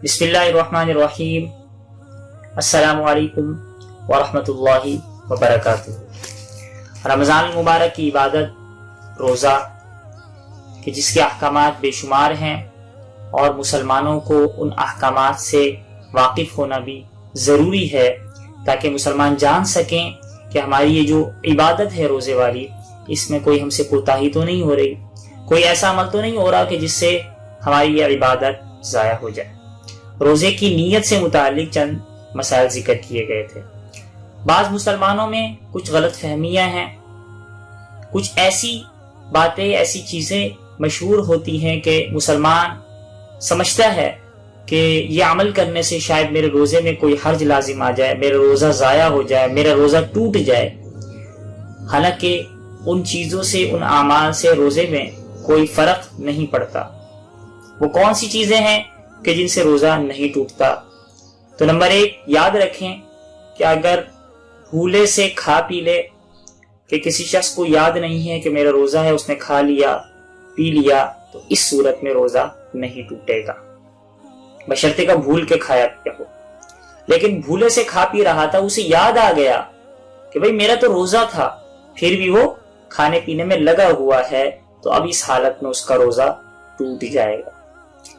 बिस्मिल्लाहिर्रहमानिर्रहीम। अस्सलामु अलैकुम वरहमतुल्लाहि वबरकातुहू। रमज़ान मुबारक की इबादत रोज़ा कि जिसके अहकामात बेशुमार हैं और मुसलमानों को उन अहकामात से वाकिफ़ होना भी ज़रूरी है ताकि मुसलमान जान सकें कि हमारी ये जो इबादत है रोज़े वाली, इसमें कोई हमसे कोताही तो नहीं हो रही, कोई ऐसा अमल तो नहीं हो रहा कि जिससे हमारी ये इबादत ज़ाया हो जाए। रोज़े की नीयत से मुतालिक चंद मसाइल जिक्र किए गए थे। बाज़ मुसलमानों में कुछ गलत फहमियाँ हैं, कुछ ऐसी बातें, ऐसी चीज़ें मशहूर होती हैं कि मुसलमान समझता है कि ये अमल करने से शायद मेरे रोज़े में कोई हर्ज लाजिम आ जाए, मेरा रोज़ा ज़ाया हो जाए, मेरा रोज़ा टूट जाए। हालांकि उन चीज़ों से, उन आमाल से रोज़े में कोई फ़र्क नहीं पड़ता। वो कौन सी चीज़ें हैं कि जिनसे रोज़ा नहीं टूटता? तो नंबर 1 याद रखें कि अगर भूले से खा पी ले, कि किसी शख्स को याद नहीं है कि मेरा रोज़ा है, उसने खा लिया पी लिया, तो इस सूरत में रोज़ा नहीं टूटेगा, बशर्ते का भूल के खाया पिया हो। लेकिन भूले से खा पी रहा था, उसे याद आ गया कि भाई मेरा तो रोज़ा था, फिर भी वो खाने पीने में लगा हुआ है, तो अब इस हालत में उसका रोज़ा टूट जाएगा।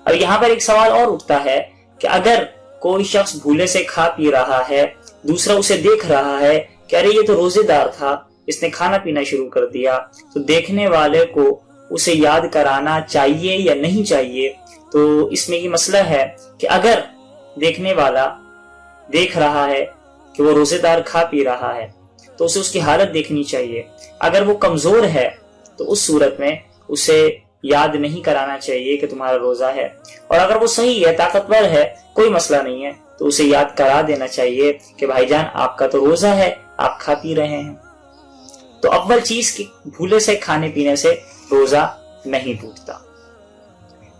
और यहाँ पर एक सवाल और उठता है कि अगर कोई शख्स भूले से खा पी रहा है, दूसरा उसे देख रहा है कि अरे ये तो रोजेदार था, इसने खाना पीना शुरू कर दिया, तो देखने वाले को उसे याद कराना चाहिए या नहीं चाहिए? तो इसमें ये मसला है कि अगर देखने वाला देख रहा है कि वो रोजेदार खा पी रहा है, तो उसे उसकी हालत देखनी चाहिए। अगर वो कमजोर है तो उस सूरत में उसे याद नहीं कराना चाहिए कि तुम्हारा रोजा है, और अगर वो सही है, ताकतवर है, कोई मसला नहीं है, तो उसे याद करा देना चाहिए कि भाईजान आपका तो रोजा है, आप खा पी रहे हैं। तो अव्वल चीज की भूले से खाने पीने से रोजा नहीं टूटता।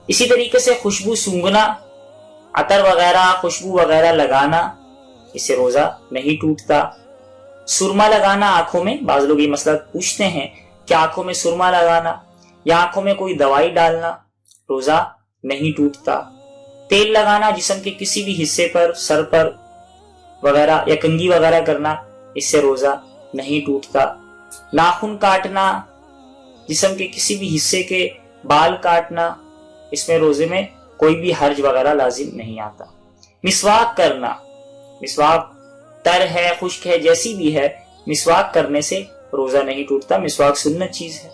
इसी तरीके से खुशबू सूंघना, अतर वगैरह, खुशबू वगैरह लगाना, इससे रोजा नहीं टूटता। सुरमा लगाना आंखों में, बाज लोग ये मसला पूछते हैं कि आंखों में सुरमा लगाना या आंखों में कोई दवाई डालना, रोजा नहीं टूटता। तेल लगाना जिस्म के किसी भी हिस्से पर, सर पर वगैरह, या कंघी वगैरह करना, इससे रोजा नहीं टूटता। नाखून काटना, जिस्म के किसी भी हिस्से के बाल काटना, इसमें रोजे में कोई भी हर्ज वगैरह लाजिम नहीं आता। मिसवाक करना, मिसवाक तर है, खुश्क है, जैसी भी है, मिसवाक करने से रोजा नहीं टूटता, मिसवाक सुन्नत चीज है।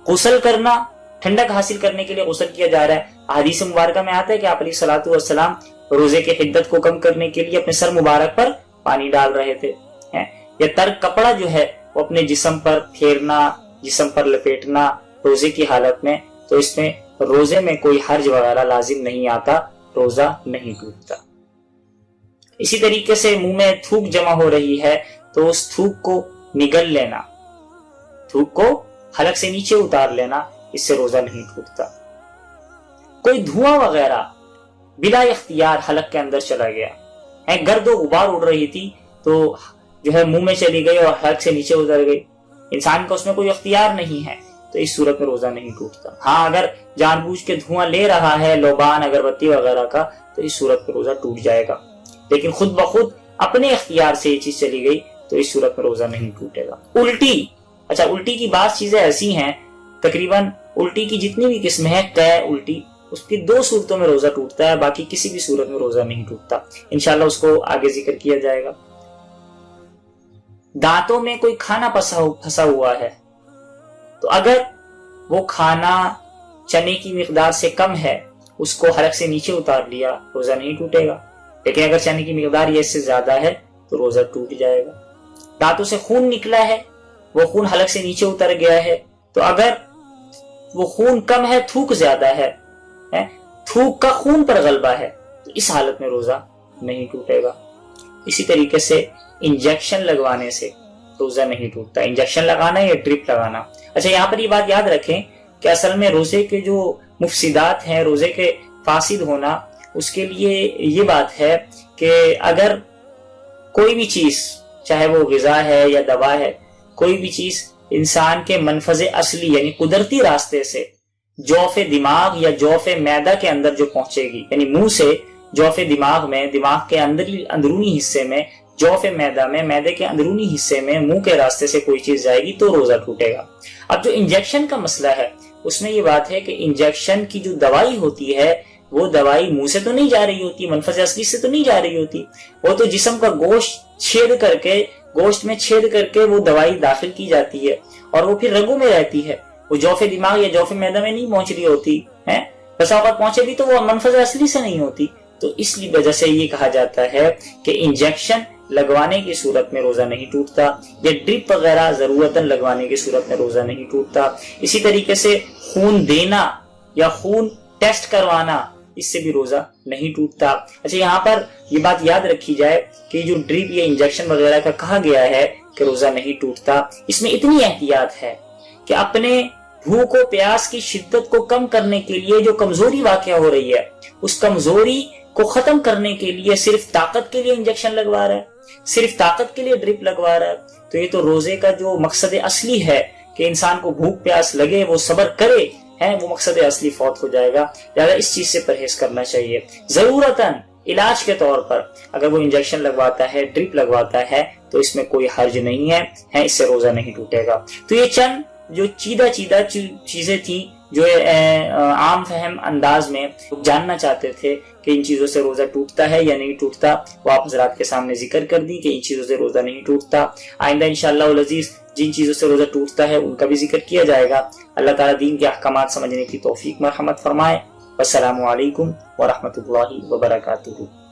गुस्ल करना, ठंडक हासिल करने के लिए गुस्ल किया जा रहा है। हदीस मुबारक में आता है कि आप अलैहिस्सलातु वस्सलाम रोजे की हिद्दत को कम करने के लिए अपने सर मुबारक पर पानी डाल रहे थे। या तर कपड़ा जो है वो अपने जिस्म पर फेरना, जिस्म पर लपेटना रोजे की हालत में, तो इसमें रोजे में कोई हर्ज वगैरह लाजिम नहीं आता, रोजा नहीं टूटता। इसी तरीके से मुंह में थूक जमा हो रही है तो उस थूक को निगल लेना, थूक को हलक से नीचे उतार लेना, इससे रोजा नहीं टूटता। कोई धुआं वगैरह बिला इख्तियार हलक के अंदर चला गया है, गर्द और गुबार उड़ रही थी तो जो है मुंह में चली गई और हलक से नीचे उतर गई, इंसान का उसमें कोई इख्तियार नहीं है, तो इस सूरत में रोजा नहीं टूटता। हाँ, अगर जानबूझ के धुआं ले रहा है, लोबान, अगरबत्ती वगैरह का, तो इस सूरत में रोजा टूट जाएगा। लेकिन खुद ब खुद अपने इख्तियार से ये चीज चली गई तो इस सूरत में रोजा नहीं टूटेगा। उल्टी, अच्छा उल्टी की बात चीजें ऐसी हैं, तकरीबन उल्टी की जितनी भी किस्म है, तय उल्टी, उसकी 2 सूरतों में रोजा टूटता है, बाकी किसी भी सूरत में रोजा नहीं टूटता। इंशाल्लाह उसको आगे जिक्र किया जाएगा। दांतों में कोई खाना फंसा हुआ है, तो अगर वो खाना चने की मिकदार से कम है, उसको हलक से नीचे उतार लिया, रोजा नहीं टूटेगा। लेकिन अगर चने की मिकदार ये इससे ज्यादा है तो रोजा टूट जाएगा। दांतों से खून निकला है, वो खून हलक से नीचे उतर गया है, तो अगर वो खून कम है, थूक ज्यादा है, थूक का खून पर गलबा है, तो इस हालत में रोजा नहीं टूटेगा। इसी तरीके से इंजेक्शन लगवाने से रोजा नहीं टूटता। इंजेक्शन लगाना या ड्रिप लगाना। अच्छा, यहाँ पर ये बात याद रखें कि असल में रोजे के जो मुफसिदात हैं, रोजे के फासिद होना, उसके लिए ये बात है कि अगर कोई भी चीज, चाहे वो गिजा है या दवा है, कोई भी चीज इंसान के मनफज़े असली यानी कुदरती रास्ते से जौफे दिमाग या जौफे मैदा के अंदर जो पहुंचेगी, यानी मुंह से जौफ दिमाग में, दिमाग के अंदरूनी हिस्से में, जौफ मैदा में, मैदे के अंदरूनी हिस्से में, मुंह के रास्ते से कोई चीज जाएगी तो रोजा टूटेगा। अब जो इंजेक्शन का मसला है उसमें ये बात है कि इंजेक्शन की जो दवाई होती है वो दवाई मुंह से तो नहीं जा रही होती, मनफज़ असली से तो नहीं जा रही होती, वो तो जिस्म का गोश्त में छेद करके वो दवाई दाखिल की जाती है और वो फिर रगों में रहती है, वो जौफ दिमाग या जौफ मैदा में नहीं पहुंच रही होती है। बस अगर पहुंचे भी तो वो मनफज़ असली से नहीं होती। तो इसलिए वजह से ये कहा जाता है कि इंजेक्शन लगवाने की सूरत में रोजा नहीं टूटता, या ड्रिप वगैरह जरूरतन लगवाने की सूरत में रोजा नहीं टूटता। इसी तरीके से खून देना या खून टेस्ट करवाना, इससे भी रोजा नहीं टूटता। अच्छा, यहाँ पर ये बात याद रखी जाए कि जो ड्रिप या इंजेक्शन वगैरह का कहा गया है कि रोजा नहीं टूटता, इसमें इतनी एहतियात है कि अपने भूख और प्यास की शिद्दत को कम करने के लिए जो कमजोरी वाक़या हो रही है, उस कमजोरी को खत्म करने के लिए सिर्फ ताकत के लिए इंजेक्शन लगवा रहा है, सिर्फ ताकत के लिए ड्रिप लगवा रहा है, तो ये तो रोजे का जो मकसद असली है कि इंसान को भूख प्यास लगे, वो सब्र करे, है वो मकसद असली फौत हो जाएगा। लिहाजा इस चीज से परहेज करना चाहिए। जरूरतन इलाज के तौर पर अगर वो इंजेक्शन लगवाता है, ड्रिप लगवाता है, तो इसमें कोई हर्ज नहीं है, इससे रोजा नहीं टूटेगा। तो ये चंद जो चीदा चीजें थी जो आम फहम अंदाज में जानना चाहते थे कि इन चीजों से रोजा टूटता है या नहीं टूटता, वो आप हज़रात के सामने जिक्र कर दी कि इन चीजों से रोजा नहीं टूटता। आइंदा इंशाअल्लाह उल अजीज जिन चीजों से रोजा टूटता है उनका भी जिक्र किया जाएगा। अल्लाह ताला दीन के अहकामात समझने की तौफीक मरहमत फरमाए। अस्सलामु अलैकुम व रहमतुल्लाहि व बरकातुहू।